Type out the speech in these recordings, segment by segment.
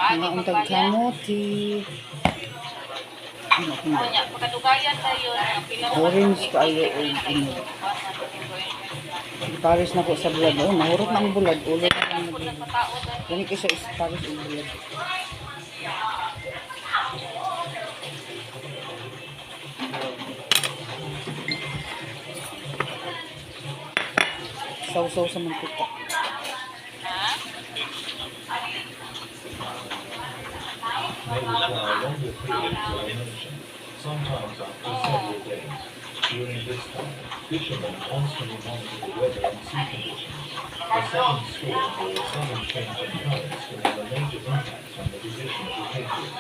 Mga untag kamote. Ano kung Pagkadugayan tayo orange kayo o ano. Paris na po sa bulad. Oh, nahurot na ang bulad. Ulo na lang nagulad. Yan kasi is Paris ang bulad. Saw-saw sa mantika. May require longer periods of immersion, sometimes up to several days. During this time, fishermen constantly monitor the weather and sea conditions. A sudden storm or a sudden change in currents can have a major impact on the position of the patriot.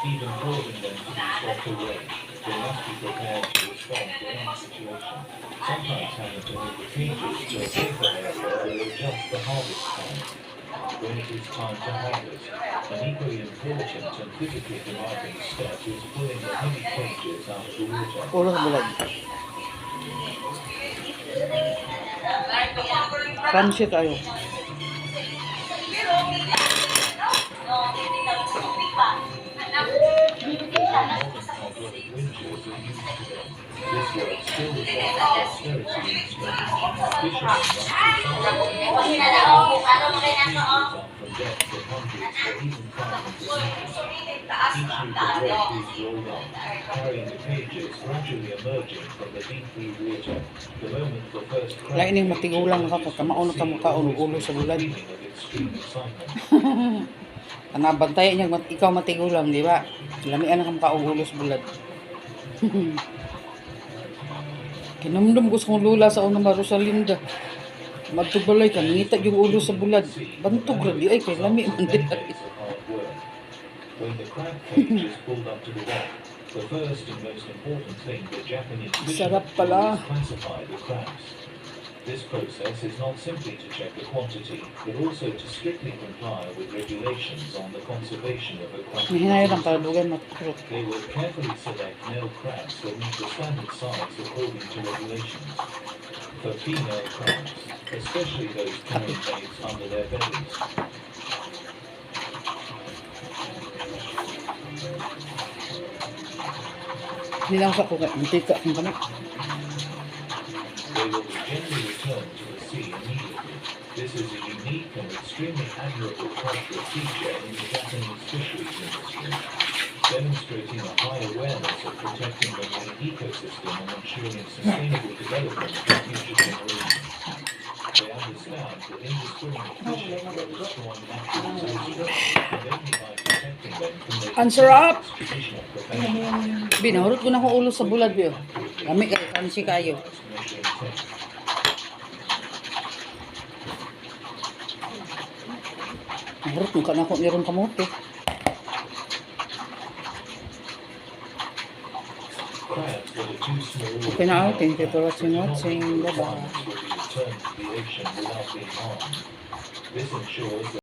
Even causing them to be swept away, they must be prepared to respond to any situation. Sometimes having to move the cages to a safer area will adjust the harvest time. When it is time to harvest, an equally important and physically demanding step is pulling the heavy cages out of the water. Ulo sa bulad. Crunchy kayo. This work still requires dexterity in swimming. Fishermen must from depths of hundreds or even thousands of meters. Each loop of rope is rolled up, carrying the cages gradually emerging from the deep blue water. The moment the first crab Lain yung matigulang ka pagkamaon ka mukha o ulo sa bulad. feeling of extreme excitement. Ang nabantayan niya, ikaw matigulang, di ba? Lamian ang mukha o ulo sa bulad. Kinamdam ko sa kong lula sa unang Rosalinda. Magtubalay ka, ngita yung ulo sa bulad. Bantog ra di ay kay lami man di ay. When the crab cage is pulled up to the dock, the first and most important thing the Japanese Sarap fishermen do pala. is classify the crabs. This process is not simply to check the quantity, but also to strictly comply with regulations on the conservation of aquatic Mahinayan ang ecosystem. kalugan matkurot. They will carefully select male crabs that meet the standard size according to regulations. For female crabs, especially those carrying eggs under their bellies, Nilang sa kuka, mantika ang kanak. they will be generally returned to the sea immediately. This is a unique and extremely admirable cultural feature in the Japanese fisheries industry, demonstrating a high awareness of protecting the marine ecosystem and ensuring sustainable development for future generations. They understand that indiscriminate fishing will destroy natural resources, and only by protecting them can they Answer up! traditional profession. Binahurot ko na akong ulo sa bulad biyo. Lami kayo, kansi kayo. Nahurot mo ka na ako nirong kamote. Crabs that are too small or Okay na ako, thank you for watching. will be Bye-bye. returned to the ocean without being harmed. This ensures that